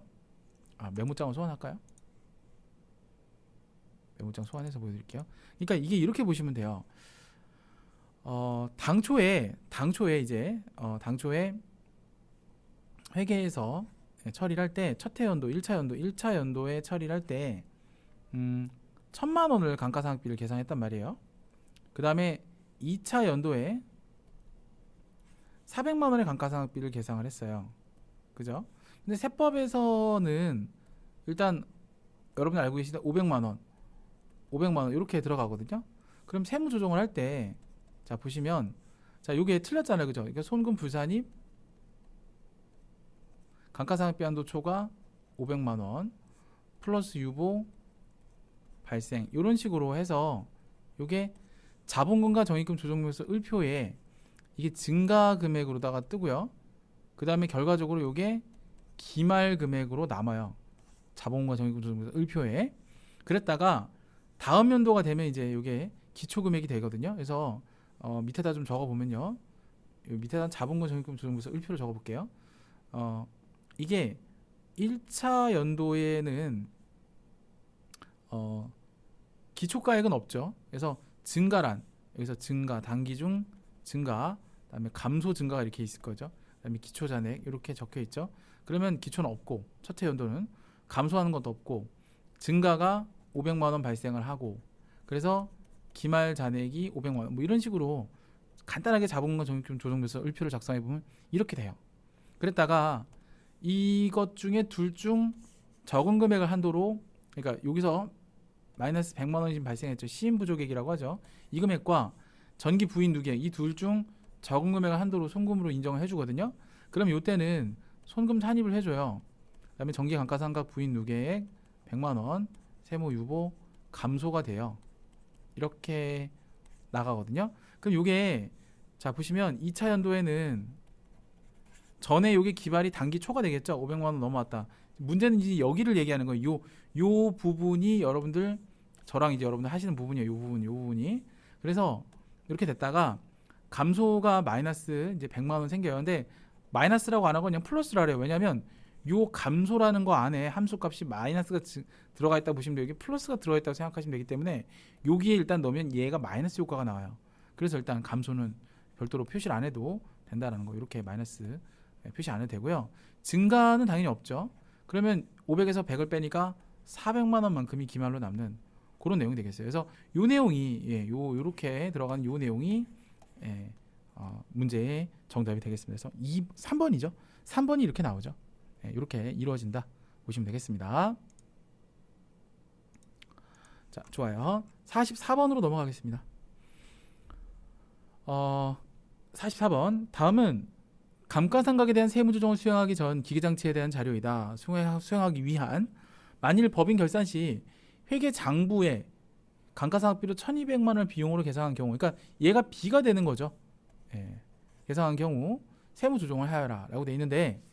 Speaker 1: 메모장을 소환할까요? 메모장 소환해서 보여드릴게요. 그러니까 이게 이렇게 보시면 돼요. 당초에 이제 당초에 회계에서 처리를 할 때 첫 해연도 1차 연도에 처리를 할 때 1,000만 원을 감가상각비를 계산했단 말이에요. 그 다음에 2차 연도에 400만 원의 감가상각비를 계산을 했어요. 그죠? 근데 세법에서는 일단 여러분 알고 계시다 500만 원 이렇게 들어가거든요. 그럼 세무 조정을 할 때 자 보시면 자 요게 틀렸잖아요. 그죠? 그러니까 손금 불산입 감가상각비 한도 초과 500만 원 플러스 유보 발생 이런 식으로 해서 요게 자본금과 적립금 조정료에서 을표에 이게 증가 금액으로다가 뜨고요. 그 다음에 결과적으로 요게 기말 금액으로 남아요. 자본금과 적립금 조정료에서 을표에. 그랬다가 다음 연도가 되면 이제 요게 기초 금액이 되거든요. 그래서 밑에다 좀 적어 보면요. 밑에다 자본금 적립금 조정료에서 을표를 적어 볼게요. 이게 1차 연도에는 기초가액은 없죠. 그래서 증가란 여기서 증가 단기 중 증가 그다음에 감소 증가가 이렇게 있을 거죠. 그다음에 기초 잔액 이렇게 적혀 있죠. 그러면 기초는 없고 첫해 연도는 감소하는 것도 없고 증가가 500만 원 발생을 하고 그래서 기말 잔액이 500만 원 뭐 이런 식으로 간단하게 자본금 적립금 조정돼서 을표를 작성해 보면 이렇게 돼요. 그랬다가 이것 중에 둘 중 적은 금액을 한도로 그러니까 여기서 마이너스 100만 원이 발생했죠. 시인 부족액이라고 하죠. 이 금액과 전기 부인 누계 이 둘 중 적은 금액을 한도로 손금으로 인정을 해주거든요. 그럼 이때는 손금 산입을 해줘요. 그다음에 전기 감가상각 부인 누계액 100만 원 세무 유보 감소가 돼요. 이렇게 나가거든요. 그럼 요게 자 보시면 2차 연도에는 전에 요게 기발이 단기 초가 되겠죠. 500만 원 넘어왔다. 문제는 이제 여기를 얘기하는 거예요. 요 부분이 여러분들 저랑 이제 여러분들 하시는 부분이에요. 요 부분이. 그래서 이렇게 됐다가 감소가 마이너스 이제 100만 원 생겨요. 근데 마이너스라고 안 하고 그냥 플러스라 그래요. 왜냐면 요 감소라는 거 안에 함수값이 마이너스가 들어가 있다 보시면 돼요. 여기 플러스가 들어가 있다고 생각하시면 되기 때문에 여기에 일단 넣으면 얘가 마이너스 효과가 나와요. 그래서 일단 감소는 별도로 표시를 안 해도 된다라는 거. 이렇게 마이너스 표시 안 해도 되고요. 증가는 당연히 없죠. 그러면 500에서 100을 빼니까 400만 원만큼이 기말로 남는 그런 내용이 되겠어요. 그래서 요 내용이 요렇게 들어가는 요 내용이 문제의 정답이 되겠습니다. 그래서 3번이죠. 3번이 이렇게 나오죠. 이렇게 이루어진다 보시면 되겠습니다. 자, 좋아요. 44번으로 넘어가겠습니다. 44번 다음은 감가상각에 대한 세무조정을 수행하기 전 기계장치에 대한 자료이다. 수행하기 위한 만일 법인 결산 시 회계장부에 감가상각비로 1200만 원을 비용으로 계산한 경우 그러니까 얘가 B가 되는 거죠. 계산한 경우 세무조정을 하여라 라고 돼 있는데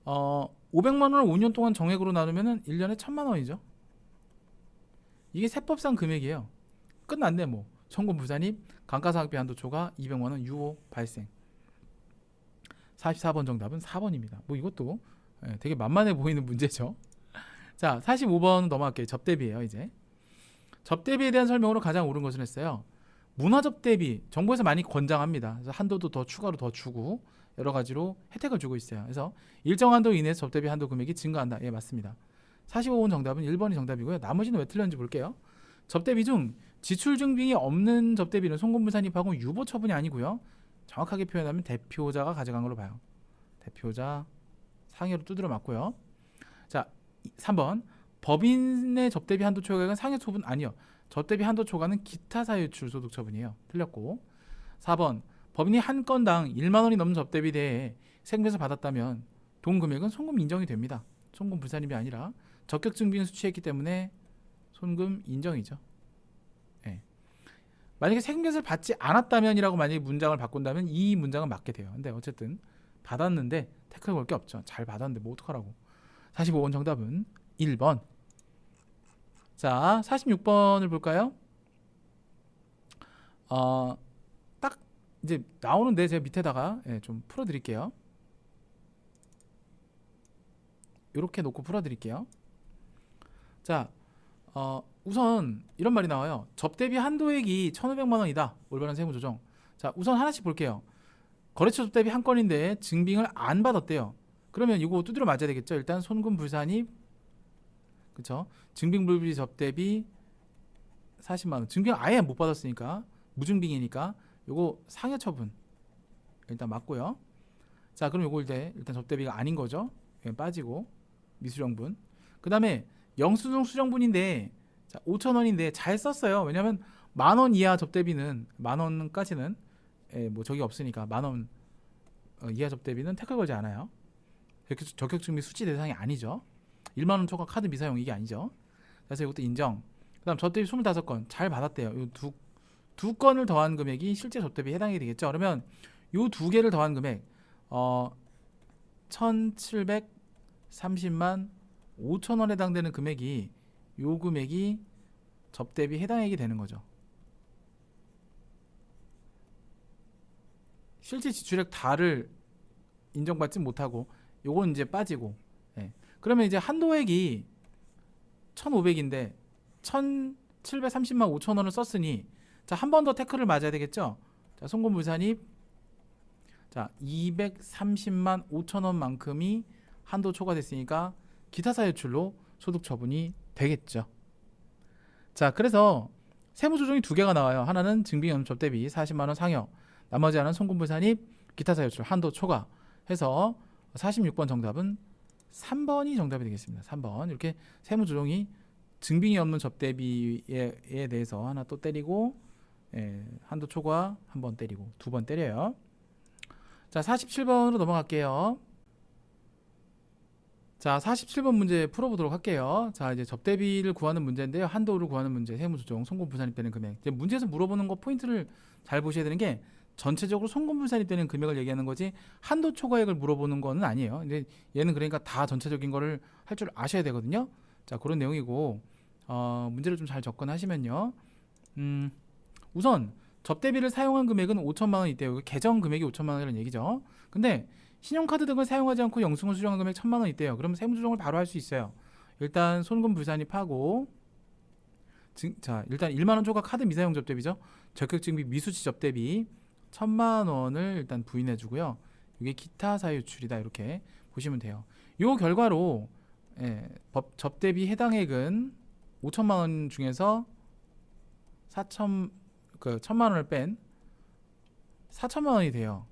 Speaker 1: 500만 원을 5년 동안 정액으로 나누면 1년에 1000만 원이죠. 이게 세법상 금액이에요. 끝났네 뭐. 청구 부산입 감가상각비 한도 초과 200만 원 유보 발생. 44번 정답은 4번입니다. 뭐 이것도 되게 만만해 보이는 문제죠. 자, 45번 넘어갈게요. 접대비예요. 이제 접대비에 대한 설명으로 가장 옳은 것을 했어요. 문화접대비 정부에서 많이 권장합니다. 그래서 한도도 더 추가로 더 주고 여러 가지로 혜택을 주고 있어요. 그래서 일정 한도 이내에서 접대비 한도 금액이 증가한다. 예, 맞습니다. 45번 정답은 1번이 정답이고요. 나머지는 왜 틀렸는지 볼게요. 접대비 중 지출 증빙이 없는 접대비는 송금부 산입하고 유보 처분이 아니고요. 정확하게 표현하면 대표자가 가져간 걸로 봐요. 대표자 상해로 두드려 맞고요. 자, 3번 법인의 접대비 한도 초과액은 상해 처분 아니요. 접대비 한도 초과는 기타 사유출 소득 처분이에요. 틀렸고 4번 법인이 한 건당 1만 원이 넘는 접대비 대에 세금에서 받았다면 돈 금액은 송금 인정이 됩니다. 송금 불산입이 아니라 적격 증빙을 수취했기 때문에 송금 인정이죠. 만약에 세금계산을 받지 않았다면이라고 만약에 문장을 바꾼다면 이 문장은 맞게 돼요. 근데 어쨌든 받았는데 태클 걸 게 없죠. 잘 받았는데 뭐 어떡하라고. 45번 정답은 1번. 자, 46번을 볼까요? 딱 이제 나오는데 제가 밑에다가 좀 풀어드릴게요. 이렇게 놓고 풀어드릴게요. 자, 우선 이런 말이 나와요. 접대비 한도액이 1,500만 원이다. 올바른 세무조정. 자, 우선 하나씩 볼게요. 거래처 접대비 한 건인데 증빙을 안 받았대요. 그러면 이거 두드려 맞아야 되겠죠. 일단 손금 불산입, 그쵸? 증빙 불비 접대비 40만 원. 증빙 아예 못 받았으니까 무증빙이니까 요거 상여 처분 일단 맞고요. 자, 그럼 요거 일단 접대비가 아닌 거죠. 빠지고 미수정분. 그 다음에 영수증 수정분인데, 자, 5,000원인데 잘 썼어요. 왜냐면 10,000원 이하 접대비는 10,000원까지는 뭐 저기 없으니까 10,000원 이하 접대비는 태클 걸지 않아요. 적격증빙 수치 대상이 아니죠. 1만 원 초과 카드 미사용 이게 아니죠. 그래서 이것도 인정. 그다음 접대비 25건 잘 받았대요. 이 두 건을 더한 금액이 실제 접대비에 해당이 되겠죠. 그러면 요 두 개를 더한 금액 1,730만 5천 원에 해당되는 금액이 요 금액이 접대비 해당액이 되는 거죠. 실제 지출액 다를 인정받지 못하고 요건 이제 빠지고. 그러면 이제 한도액이 1,500인데 1,730만 5천 원을 썼으니, 자, 한 번 더 태클을 맞아야 되겠죠. 자, 송금불산입, 자, 230만 5천 원만큼이 한도 초과됐으니까 기타 사유출로 소득 처분이 되겠죠. 자, 그래서 세무조정이 두 개가 나와요. 하나는 증빙연금 접대비 40만 원 상여, 나머지 하나는 송금불산입, 기타 사유출 한도 초과 해서 46번 정답은 3번이 정답이 되겠습니다. 3번. 이렇게 세무조정이 증빙이 없는 접대비에 대해서 하나 또 때리고, 한도 초과 한 번 때리고 두 번 때려요. 자, 47번으로 넘어갈게요. 자, 47번 문제 풀어보도록 할게요. 자, 이제 접대비를 구하는 문제인데요. 한도를 구하는 문제, 세무조정, 송금분산입 되는 금액. 이제 문제에서 물어보는 거 포인트를 잘 보셔야 되는 게, 전체적으로 송금분산입 되는 금액을 얘기하는 거지 한도 초과액을 물어보는 거는 아니에요. 근데 얘는 그러니까 다 전체적인 거를 할 줄 아셔야 되거든요. 자, 그런 내용이고, 문제를 좀 잘 접근하시면요. 우선 접대비를 사용한 금액은 5천만 원 있대요. 계정 금액이 5천만 원이라는 얘기죠. 근데 신용카드 등을 사용하지 않고 영수증을 수령한 금액 1,000만 원 있대요. 그러면 세무조정을 바로 할 수 있어요. 일단 손금불산입하고, 자, 일단 1만 원 초과 카드 미사용 접대비죠. 적격증비 미수치 접대비 1,000만 원을 일단 부인해 주고요. 이게 기타 사유출이다 이렇게 보시면 돼요. 요 결과로 접대비 해당액은 5천만 원 중에서 1,000만 원을 뺀 4천만 원이 돼요.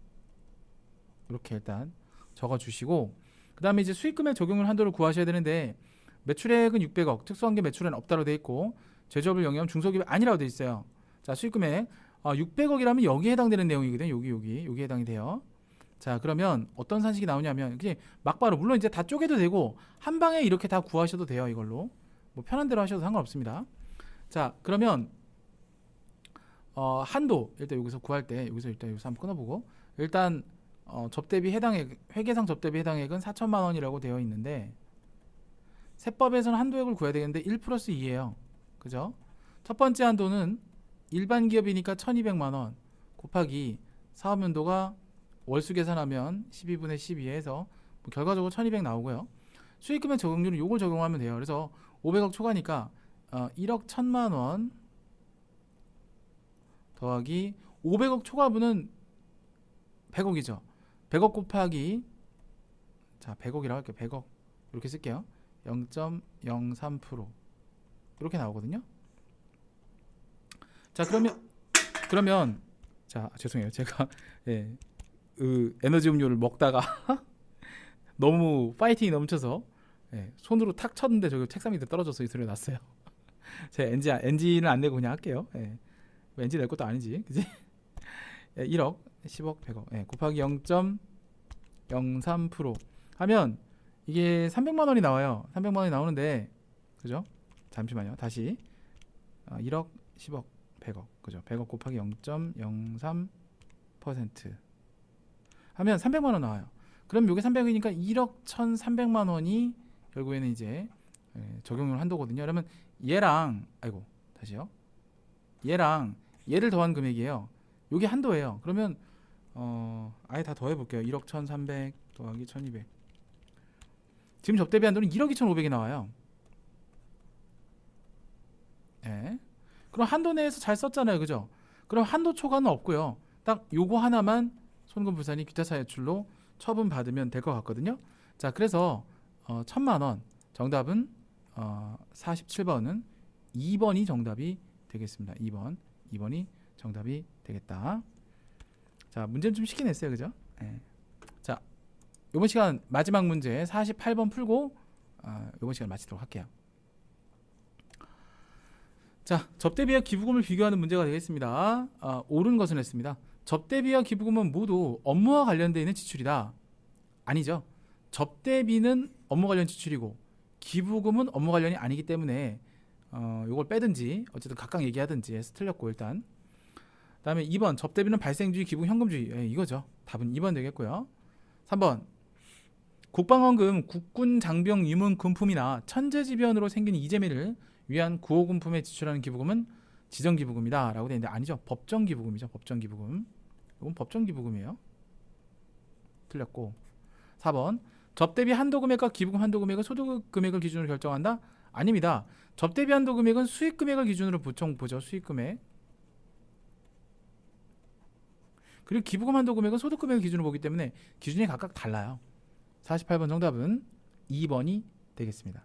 Speaker 1: 이렇게 일단 적어주시고, 그 다음에 이제 수익금액 적용률 한도를 구하셔야 되는데, 매출액은 600억, 특수관계 매출은 없다로 돼 있고, 제조업을 영위하면 중소기업 아니라고 돼 있어요. 자, 수익금액 600억이라면 여기에 해당되는 내용이거든요. 여기 해당이 돼요. 자, 그러면 어떤 산식이 나오냐면, 그냥 막바로, 물론 이제 다 쪼개도 되고 한 방에 이렇게 다 구하셔도 돼요. 이걸로 뭐 편한 대로 하셔도 상관없습니다. 자, 그러면 한도 일단 여기서 구할 때 여기서 한번 끊어보고, 일단 접대비 해당액, 회계상 접대비 해당액은 4천만 원이라고 되어 있는데, 세법에서는 한도액을 구해야 되겠는데 1 플러스 2예요. 그죠? 첫 번째 한도는 일반 기업이니까 1,200만 원 곱하기 사업연도가 월수 계산하면 12분의 12해서 결과적으로 1,200 나오고요. 수익금액 적용률은 요걸 적용하면 돼요. 그래서 500억 초과니까 1억 1,000만 원 더하기 500억 초과분은 100억이죠. 100억 곱하기, 자, 100억이라고 할게요. 100억 이렇게 쓸게요. 0.03% 이렇게 나오거든요. 자, 그러면 자, 죄송해요. 제가 에너지 음료를 먹다가 너무 파이팅이 넘쳐서 손으로 탁 쳤는데 저기 책상 밑에 떨어져서 이 소리가 났어요. 제가 엔진을 안 내고 그냥 할게요. 뭐 엔진 낼 것도 아니지, 그지? 1억, 10억, 100억 곱하기 0.03% 하면 이게 300만 원이 나와요. 300만 원이 나오는데, 그죠? 잠시만요. 다시 1억, 10억, 100억, 그죠? 100억 곱하기 0.03% 하면 300만 원 나와요. 그럼 요게 300이니까 1억 1,300만 원이 결국에는 이제 적용률 한도거든요. 그러면 얘랑 얘랑 얘를 더한 금액이에요. 요게 한도예요. 그러면 아예 다 더해 볼게요. 1억 1,300 더하기 1,200. 지금 접대비 한도는 1억 2,500이 나와요. 예. 그럼 한도 내에서 잘 썼잖아요, 그죠? 그럼 한도 초과는 없고요. 딱 요거 하나만 손금부산이 귀타사유출로 처분 받으면 될 것 같거든요. 자, 그래서 1,000만 원 정답은 47번은 2번이 정답이 되겠습니다. 2번이 정답이 되겠다. 자, 문제는 좀 쉽게 냈어요, 그죠? 예. 자, 이번 시간 마지막 문제 48번 풀고 이번 시간 마치도록 할게요. 자, 접대비와 기부금을 비교하는 문제가 되겠습니다. 옳은 것은 했습니다. 접대비와 기부금은 모두 업무와 관련되어 있는 지출이다. 아니죠. 접대비는 업무 관련 지출이고 기부금은 업무 관련이 아니기 때문에 이걸 빼든지 어쨌든 각각 얘기하든지 해서 틀렸고 일단 다음에 2번 접대비는 발생주의 기부금 현금주의 이거죠. 답은 2번 되겠고요. 3번 국방원금 국군 장병 유문 금품이나 천재지변으로 생긴 이재민을 위한 구호금품에 지출하는 기부금은 지정기부금이다 라고 되어 있는데 아니죠. 법정기부금이죠. 법정기부금. 이건 법정기부금이에요. 틀렸고 4번 접대비 한도금액과 기부금 한도금액은 소득금액을 기준으로 결정한다? 아닙니다. 접대비 한도금액은 수익금액을 기준으로 보통 보죠. 수익금액. 그리고 기부금 한도금액은 소득금액을 기준으로 보기 때문에 기준이 각각 달라요. 48번 정답은 2번이 되겠습니다.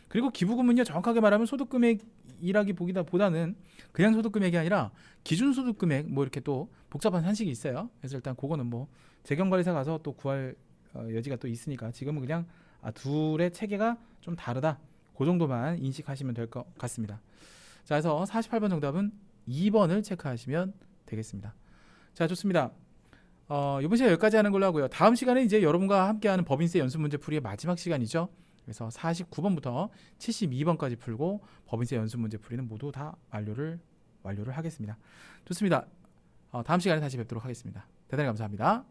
Speaker 1: 그리고 기부금은요 정확하게 말하면 소득금액이라기 보다는 그냥 소득금액이 아니라 기준소득금액 뭐 이렇게 또 복잡한 한식이 있어요. 그래서 일단 그거는 뭐 재경관리사 가서 또 구할 여지가 또 있으니까 지금은 그냥 둘의 체계가 좀 다르다 그 정도만 인식하시면 될 것 같습니다. 자, 그래서 48번 정답은 2번을 체크하시면 되겠습니다. 자, 좋습니다. 이번 시간 여기까지 하는 걸로 하고요. 다음 시간에 이제 여러분과 함께하는 법인세 연습 문제 풀이의 마지막 시간이죠. 그래서 49번부터 72번까지 풀고 법인세 연습 문제 풀이는 모두 다 완료를 하겠습니다. 좋습니다. 다음 시간에 다시 뵙도록 하겠습니다. 대단히 감사합니다.